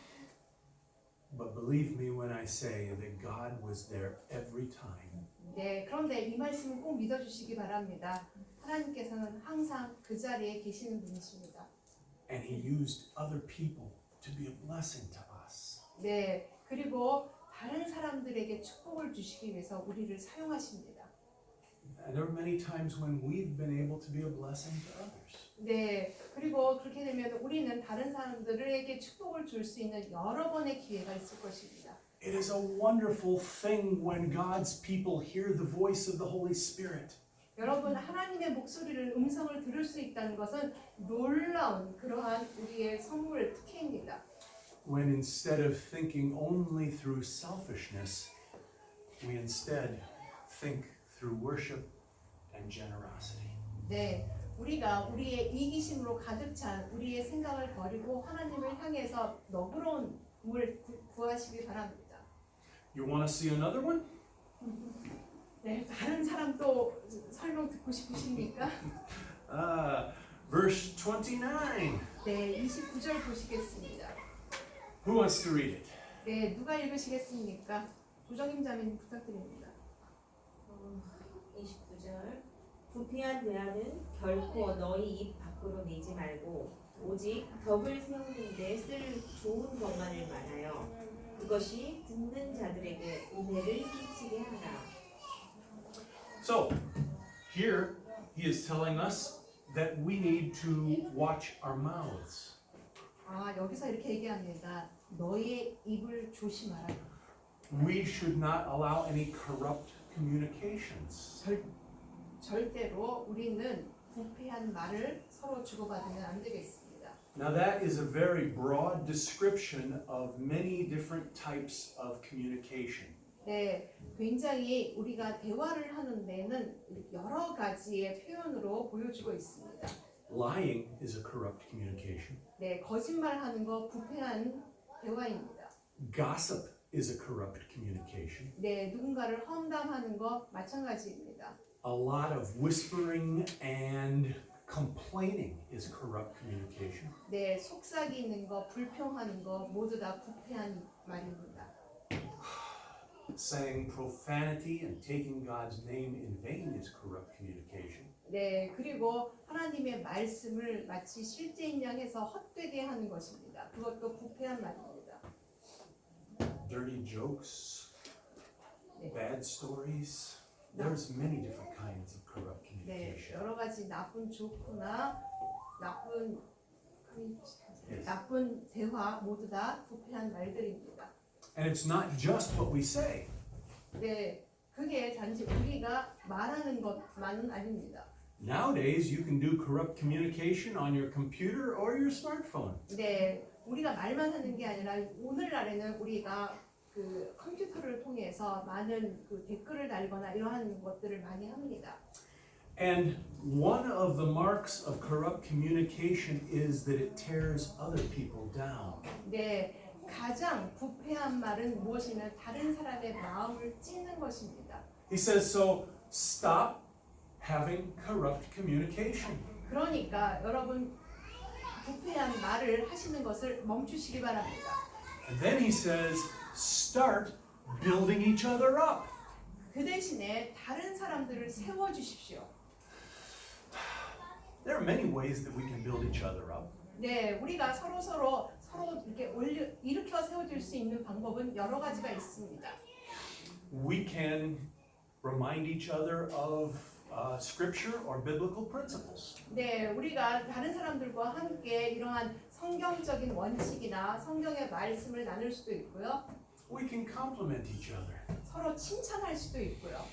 But believe me when I say that God was there every time. 네, 그런데 이 말씀을 꼭 믿어주시기 바랍니다. 하나님께서는 항상 그 자리에 계시는 분이십니다. And He used other people to be a blessing to us. 네, 그리고 다른 사람들에게 축복을 주시기 위해서 우리를 사용하십니다. And there are many times when we've been able to be a blessing to others. 네, 그리고 그렇게 되면 우리는 다른 사람들에게 축복을 줄 수 있는 여러 번의 기회가 있을 것입니다. It is a wonderful thing when God's people hear the voice of the Holy Spirit. 여러분, 하나님의 목소리를 음성을 들을 수 있다는 것은 놀라운 그러한 우리의 선물 특혜입니다. When instead of thinking only through selfishness, we instead think through worship and generosity. 네, 우리가 우리의 이기심으로 가득 찬 우리의 생각을 버리고 하나님을 향해서 너그러움을 구하시기 바랍니다. You want to see another one? 네, 다른 사람 또 설명 듣고 싶으십니까? Verse 29. 네, 29절 보시겠습니다. Who wants to read it? 네, 누가 읽으시겠습니까? 조정임 자매님 부탁드립니다. 29절 부패한 대화는 결코 너희 입 밖으로 내지 말고 오직 덕을 세우는 데 쓸 좋은 것만을 말하여 그것이 듣는 자들에게 은혜를 끼치게 하라. So, here he is telling us that we need to watch our mouths. 여기서 이렇게 얘기합니다. 너의 입을 조심하라. We should not allow any corrupt communications. 절대로 우리는 부패한 말을 서로 주고받으면 안 되겠습니다. Now that is a very broad description of many different types of communication. 네, 굉장히 우리가 대화를 하는 데는 여러 가지의 표현으로 보여주고 있습니다. Lying is a corrupt communication. 네, 거짓말하는 거 부패한 대화입니다. Gossip is a corrupt communication. 네, 누군가를 험담하는 거 마찬가지입니다. A lot of whispering and complaining is corrupt communication. 네, 속삭이는 거, 불평하는 거 모두 다 부패한 말입니다. saying profanity and taking God's name in vain is corrupt communication. 네, 그리고 하나님의 말씀을 마치 실제인 양 해서 헛되게 하는 것입니다. 그것도 부패한 말입니다. Dirty jokes, 네. bad stories. There's many different kinds of corrupt 네, communication. 여러 가지 나쁜 조크나 나쁜 Yes. 나쁜 대화 모두 다 부패한 말들입니다. And it's not just what we say. 네, 그게 단지 우리가 말하는 것만은 아닙니다. Nowadays, you can do corrupt communication on your computer or your smartphone. 네, 우리가 말만 하는 게 아니라 오늘날에는 우리가 그 컴퓨터를 통해서 많은 그 댓글을 달거나 이러한 것들을 많이 합니다. And one of the marks of corrupt communication is that it tears other people down. 네, 가장 부패한 말은 무엇이냐면 다른 사람의 마음을 찢는 것입니다. He says, so stop having corrupt communication. 그러니까 여러분 부패한 말을 하시는 것을 멈추시기 바랍니다. And then he says, start building each other up. 그 대신에 다른 사람들을 세워주십시오. There are many ways that we can build each other up. 네, 우리가 서로 이렇게 일으켜 세워줄 수 있는 방법은 여러 가지가 있습니다. We can remind each other of scripture or biblical principles. 네, 우리가 다른 사람들과 함께 이러한 성경적인 원칙이나 성경의 말씀을 나눌 수도 있고요. We can compliment each other. 서로 칭찬할 수도 있고요.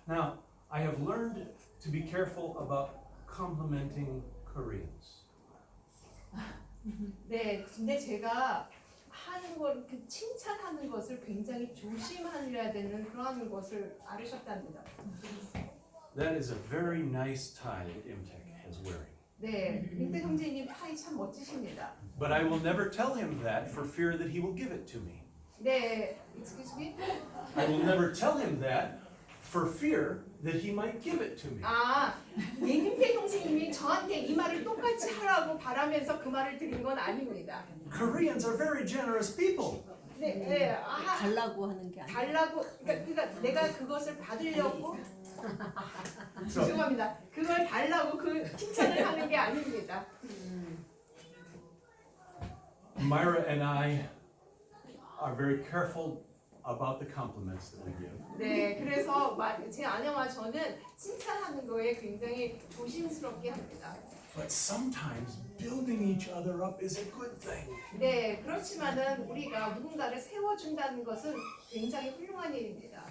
Now, I have learned to be careful about complimenting Koreans. 네, 근데 제가 하는 걸, 그 칭찬하는 것을 굉장히 조심하려야 되는 그런 것을 알으셨답니다. That is a very nice tie that Imtek is wearing. 네, 임태 형제님 타이 참 멋지십니다. But I will never tell him that for fear that he will give it to me. 네, excuse me? I will never tell him that for fear that he might give it to me. 아, 임태 형제님이 저한테 이 말을 똑같이 하라고 바라면서 그 말을 드린 건 아닙니다. Koreans are very generous people. 네, 네, 아, 달라고 하는 게 아니라 달라고, 그러니까 내가 그것을 받으려고 So, 죄송합니다. 그걸 달라고 그 칭찬을 하는 게 아닙니다. Myra and I are very careful about the compliments that we give. 네, 그래서 제 아내와 저는 칭찬하는 거에 굉장히 조심스럽게 합니다. But sometimes building each other up is a good thing. 네, 그렇지만은 우리가 누군가를 세워준다는 것은 굉장히 훌륭한 일입니다.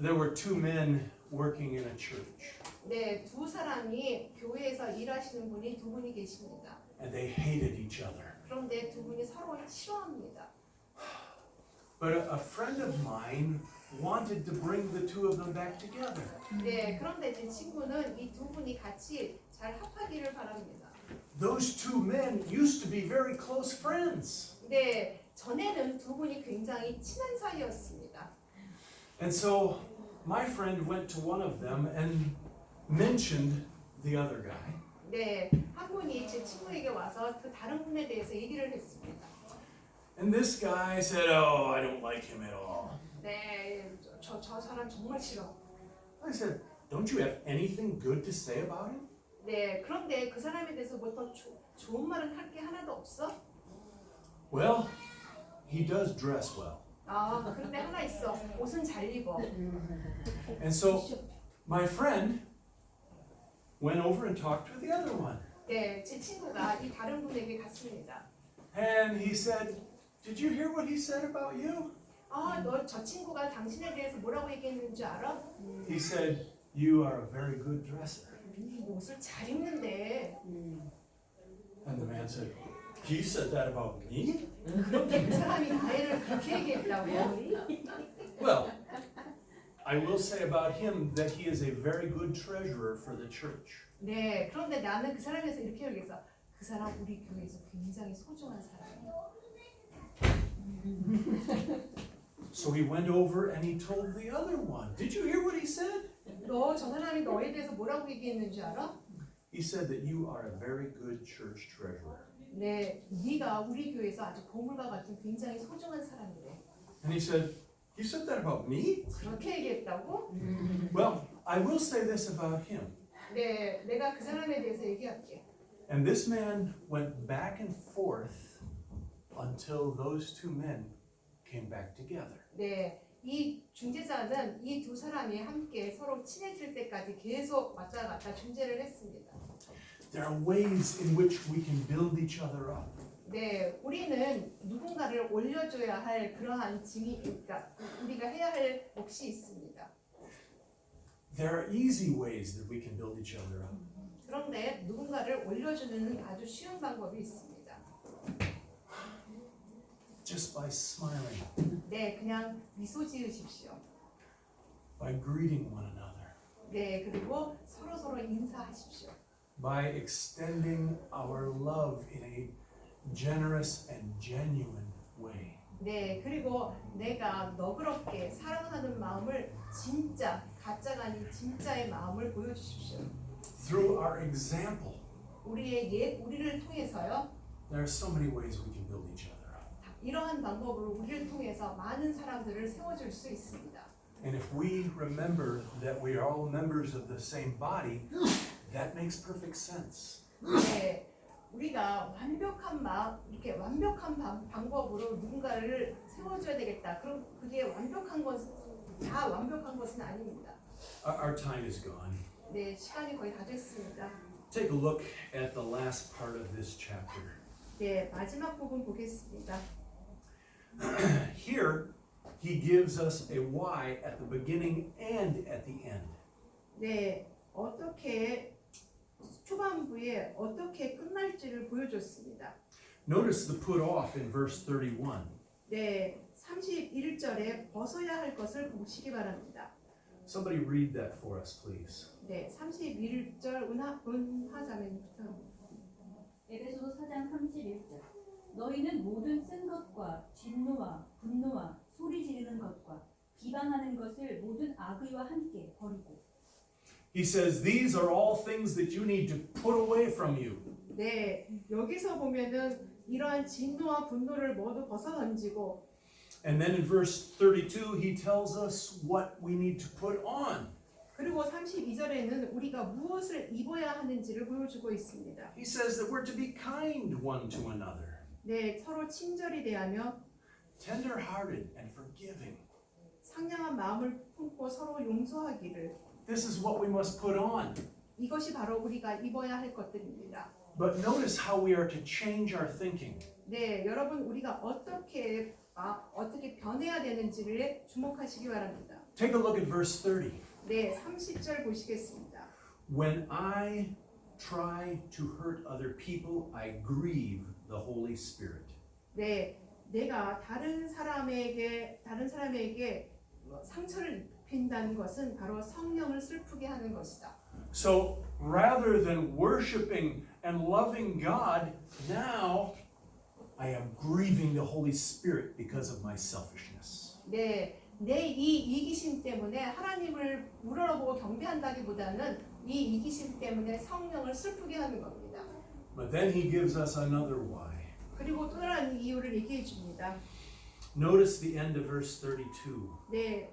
There were two men working in a church, 네, 두 사람이 교회에서 일하시는 분이 두 분이 계십니다. and they hated each other. 그런데 두 분이 서로 싫어합니다. But a friend of mine wanted to bring the two of them back together. 네, 그런데 제 친구는 이 두 분이 같이 잘 합하기를 바랍니다. Those two men used to be very close friends. 네, 전에는 두 분이 굉장히 친한 사이였습니다. And so my friend went to one of them and mentioned the other guy. 네, 한 분이 제 친구에게 와서 그 다른 분에 대해서 얘기를 했습니다. And this guy said, "Oh, I don't like him at all." 네, 저 사람 정말 싫어. I said, "Don't you have anything good to say about him?" 네, 그런데 그 사람에 대해서 뭐 더 좋은 말은 할 게 하나도 없어? Well, he does dress well. 아, 그런데 하나 있어. 옷은 잘 입어. And so my friend went over and talked to the other one. 네, 제 친구가 이 다른 분에게 갔습니다. And he said, "Did you hear what he said about you?" 아, 너 저 친구가 당신에 대해서 뭐라고 얘기했는지 알아? He said, "You are a very good dresser." 옷을 잘 입는데 And the man said, "He said that about me?" 그렇게 그 사람이 나를 그렇게 얘기했다고? Well, I will say about him that he is a very good treasurer for the church. 네, 그런데 나는 그 사람에 대해서 이렇게 얘기했어. 그 사람 우리 교회에서 굉장히 소중한 사람이야. So he went over and he told the other one. Did you hear what he said? 너 저 사람이 너에 대해서 뭐라고 얘기했는지 알아? He said that you are a very good church treasurer. 네, 네가 우리 교회에서 아주 보물과 같은 굉장히 소중한 사람이래. And he said, You said that about me? 그렇게 얘기했다고? Well, I will say this about him. 네, 내가 그 사람에 대해서 얘기할게. And this man went back and forth until those two men came back together. 네, 이 중재자는 이 두 사람이 함께 서로 친해질 때까지 계속 왔다 갔다 중재를 했습니다. There are ways in which we can build each other up. 네, 우리는 누군가를 올려줘야 할 그러한 짐이, 그러니까 우리가 해야 할 몫이 있습니다. There are easy ways that we can build each other up. 그런데 누군가를 올려주는 아주 쉬운 방법이 있습니다. Just by smiling, 네, 그냥 미소 지으십시오. by greeting one another, 네, 그리고 서로 인사하십시오. by extending our love in a generous and genuine way. 네, 그리고 내가 너그럽게 사랑하는 마음을 진짜, 가짜가 아닌 진짜의 마음을 보여주십시오. Through our example, 우리를 통해서요. there are so many ways we can build each other up. 이러한 방법으로 우리를 통해서 많은 사람들을 세워줄 수 있습니다. And if we remember that we are all members of the same body, that makes perfect sense. 네, 우리가 완벽한 이렇게 완벽한 방법으로 누군가를 세워줘야 되겠다. 그럼 그게 다 완벽한 것은 아닙니다. Our time is gone. 네, 시간이 거의 다 됐습니다. Take a look at the last part of this chapter. 네, 마지막 부분 보겠습니다. Here, he gives us a why at the beginning and at the end. 네, 초반부에 어떻게 끝날지를 보여줬습니다. Notice the put off in verse 31. 네, 31절에 벗어야 할 것을 보시기 바랍니다. Somebody read that for us, please. 네, 31절 은하자매부터. 에베소 4장 31절 너희는 모든 쓴 것과 진노와 분노와 소리 지르는 것과 비방하는 것을 모든 악의와 함께 버리고 He says, these are all things that you need to put away from you. 네, 여기서 보면은 이러한 진노와 분노를 모두 벗어 던지고 And then in verse 32, he tells us what we need to put on. 그리고 32절에는 우리가 무엇을 입어야 하는지를 보여주고 있습니다. He says that we're to be kind one to another, 네, 서로 친절히 대하며 tender-hearted and forgiving. 상냥한 마음을 품고 서로 용서하기를. This is what we must put on. 이것이 바로 우리가 입어야 할 것들입니다. But notice how we are to change our thinking. 네, 여러분 우리가 어떻게 변해야 되는지를 주목하시기 바랍니다. Take a look at verse 30. 네, 30절 보시겠습니다. When I try to hurt other people, I grieve the Holy Spirit. 네, 내가 다른 사람에게 상처를 입힌다는 것은 바로 성령을 슬프게 하는 것이다. So rather than worshiping and loving God, now I am grieving the Holy Spirit because of my selfishness. 네, 내 이 이기심 때문에 하나님을 우러러보고 경배한다기보다는 이 이기심 때문에 성령을 슬프게 하는 겁니다. But then he gives us another why. 그리고 또 다른 이유를 얘기해 줍니다. Notice the end of verse 32. 네,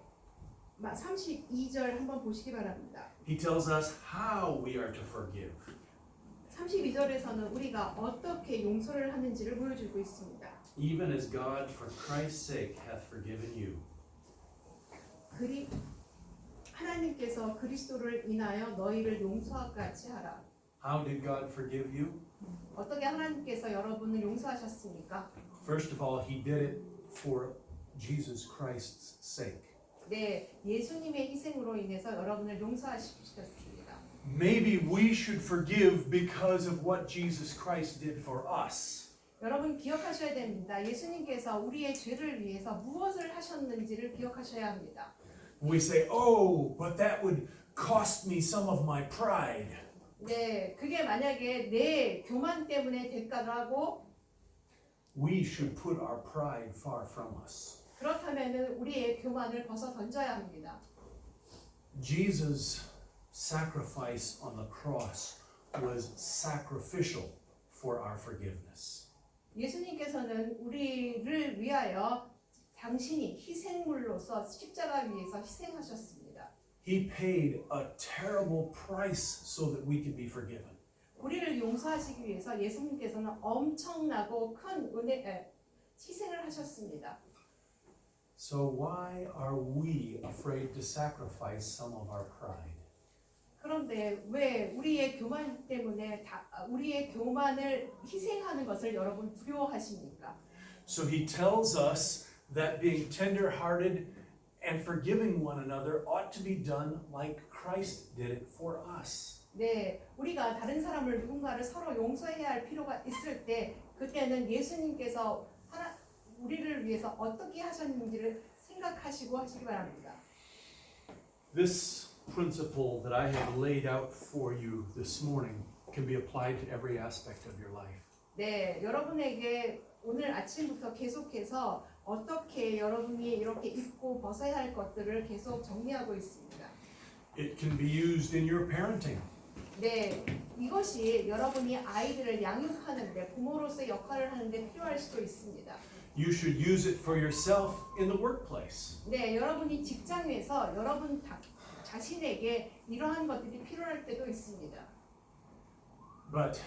32절 한번 보시기 바랍니다. He tells us how we are to forgive. 32절에서는 우리가 어떻게 용서를 하는지를 보여주고 있습니다. Even as God for Christ's sake hath forgiven you. 하나님께서 그리스도를 인하여 너희를 용서와 같이 하라. How did God forgive you? 어떻게 하나님께서 여러분을 용서하셨습니까? First of all, he did it for Jesus Christ's sake. 네, 예수님의 희생으로 인해서 여러분을 용서하셨습니다. Maybe we should forgive because of what Jesus Christ did for us. 여러분 기억하셔야 됩니다. 예수님께서 우리의 죄를 위해서 무엇을 하셨는지를 기억하셔야 합니다. We say, oh, but that would cost me some of my pride. 네, 그게 만약에 내 교만 때문에 대가라고 We should put our pride far from us. 그렇다면은 우리의 교만을 벗어 던져야 합니다. Jesus' sacrifice on the cross was sacrificial for our forgiveness. 예수님께서는 우리를 위하여 당신이 희생물로서 십자가 위에서 희생하셨습니다. He paid a terrible price so that we could be forgiven. 우리를 용서하시기 위해서 예수님께서는 엄청나고 큰 희생을 하셨습니다. So why are we afraid to sacrifice some of our pride? 그런데 왜 우리의 교만 때문에 우리의 교만을 희생하는 것을 여러분 두려워하십니까? So he tells us that being tender-hearted and forgiving one another ought to be done like Christ did it for us. 네, 우리가 다른 사람을 누군가를 서로 용서해야 할 필요가 있을 때 그때는 예수님께서 우리를 위해서 어떻게 하셨는지를 생각하시고 하시기 바랍니다. This principle that I have laid out for you this morning can be applied to every aspect of your life. 네, 여러분에게 오늘 아침부터 계속해서 어떻게 여러분이 이렇게 입고 벗어야 할 것들을 계속 정리하고 있습니다. It can be used in your parenting. 네, 이것이 여러분이 아이들을 양육하는데 부모로서의 역할을 하는데 필요할 수도 있습니다. You should use it for yourself in the workplace. 네, 여러분이 직장에서 여러분 자신에게 이러한 것들이 필요할 때도 있습니다. But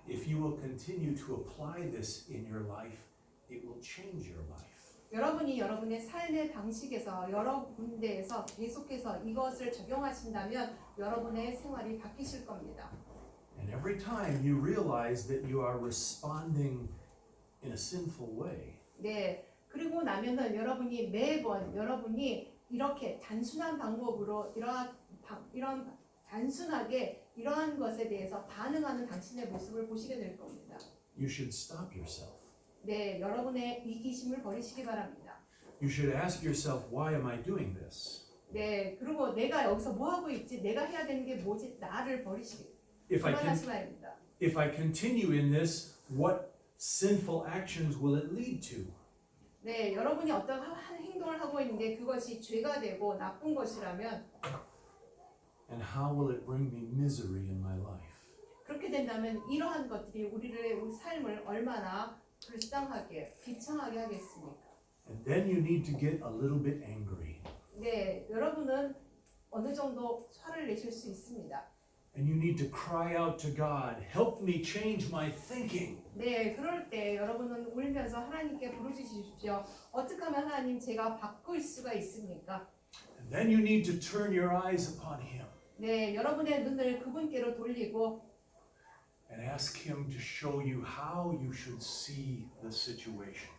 if you will continue to apply this in your life, it will change your life. 여러분이 여러분의 삶의 방식에서 여러 군데에서 계속해서 이것을 적용하신다면 여러분의 생활이 바뀌실 겁니다. And every time you realize that you are responding in a sinful way, 네, 그리고 나면은 여러분이 매번 여러분이 이렇게 단순한 방법으로 이런 단순하게 이러한 것에 대해서 반응하는 당신의 모습을 보시게 될 겁니다. you should stop yourself. 네, 여러분의 이기심을 버리시기 바랍니다. You should ask yourself, why am I doing this? 네, 그리고 내가 여기서 뭐 하고 있지? 내가 해야 되는 게 뭐지? 나를 버리시기. 그만하시 바랍니다. If I continue in this, what sinful actions will it lead to? 네, 여러분이 어떤 행동을 하고 있는데 그것이 죄가 되고 나쁜 것이라면 And how will it bring me misery in my life? 그렇게 된다면 이러한 것들이 우리 삶을 얼마나 불쌍하게, 비참하게 하겠습니까? And then you need to get a little bit angry. 네, 여러분은 어느 정도 화를 내실 수 있습니다. And you need to cry out to God, help me change my thinking. 네, 그럴 때 여러분은 울면서 하나님께 부르짖으십시오. 어떻게 하면 하나님 제가 바꿀 수가 있습니까? And then you need to turn your eyes upon Him 네, 여러분의 눈을 그분께로 돌리고 and ask Him to show you how you should see the situation.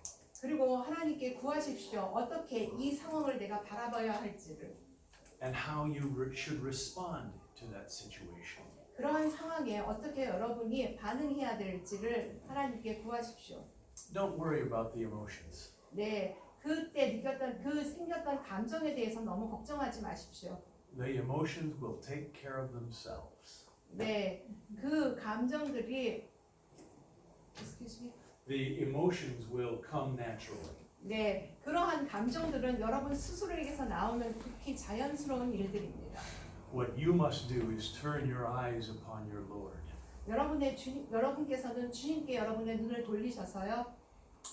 그리고 하나님께 구하십시오. 어떻게 이 상황을 내가 바라봐야 할지를. And how you should respond to that situation. 그러한 상황에 어떻게 여러분이 반응해야 될지를 하나님께 구하십시오. Don't worry about the emotions. 네, 그때 느꼈던 생겼던 감정에 대해서 너무 걱정하지 마십시오. The emotions will take care of themselves. 네, 그 감정들이 excuse me. The emotions will come naturally. 네, 그러한 감정들은 여러분 스스로에게서 나오는 극히 자연스러운 일들입니다. What you must do is turn your eyes upon your Lord. 여러분께서는 주님께 여러분의 눈을 돌리셔서요.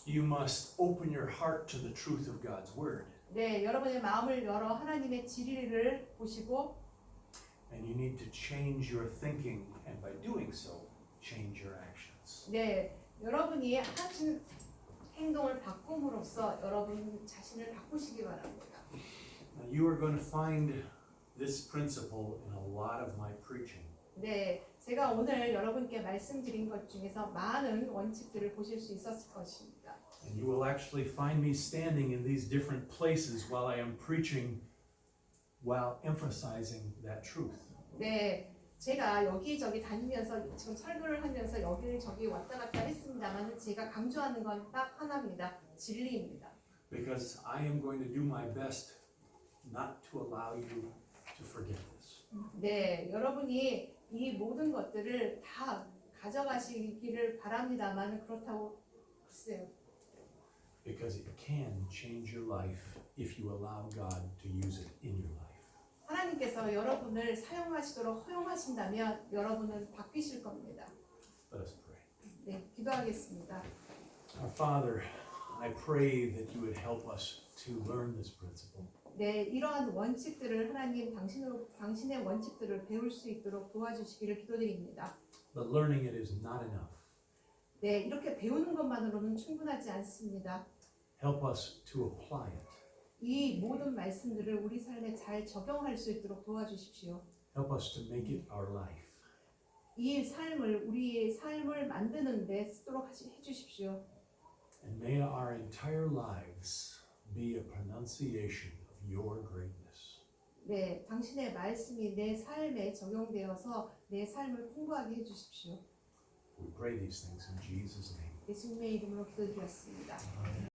You must open your heart to the truth of God's word. 네, 여러분의 마음을 열어 하나님의 진리를 보시고 And you need to change your thinking, and by doing so, change your actions. 네, 여러분이 하신 행동을 바꿈으로써 여러분 자신을 바꾸시기 바랍니다. Now, you are going to find this principle in a lot of my preaching. 네, 제가 오늘 여러분께 말씀드린 것 중에서 많은 원칙들을 보실 수 있었을 것입니다. And you will actually find me standing in these different places while I am preaching, while emphasizing that truth. 네, 제가 여기저기 다니면서 지금 설교를 하면서 여기저기 왔다 갔다 했습니다만 제가 강조하는 건 딱 하나입니다. 진리입니다. Because I am going to do my best not to allow you to forget this. 네, 여러분이 이 모든 것들을 다 가져가시기를 바랍니다만 그렇다고 글쎄요. Because it can change your life if you allow God to use it in your life. 하나님께서 여러분을 사용하시도록 허용하신다면 여러분은 바뀌실 겁니다. Let us pray. 네, 기도하겠습니다. Our Father, I pray that you would help us to learn this principle. 네, 이러한 원칙들을 하나님 당신의 원칙들을 배울 수 있도록 도와주시기를 기도드립니다. But learning it is not enough. 네, 이렇게 배우는 것만으로는 충분하지 않습니다. Help us to apply it. 이 모든 말씀들을 우리 삶에 잘 적용할 수 있도록 도와주십시오. Help us to make it our life. 이 삶을 우리의 삶을 만드는 데 쓰도록 해주십시오. And may our entire lives be a pronunciation of your greatness. 네, 당신의 말씀이 내 삶에 적용되어서 내 삶을 풍부하게 해주십시오. We pray these things in Jesus' name. 예수님의 이름으로 기도드렸습니다.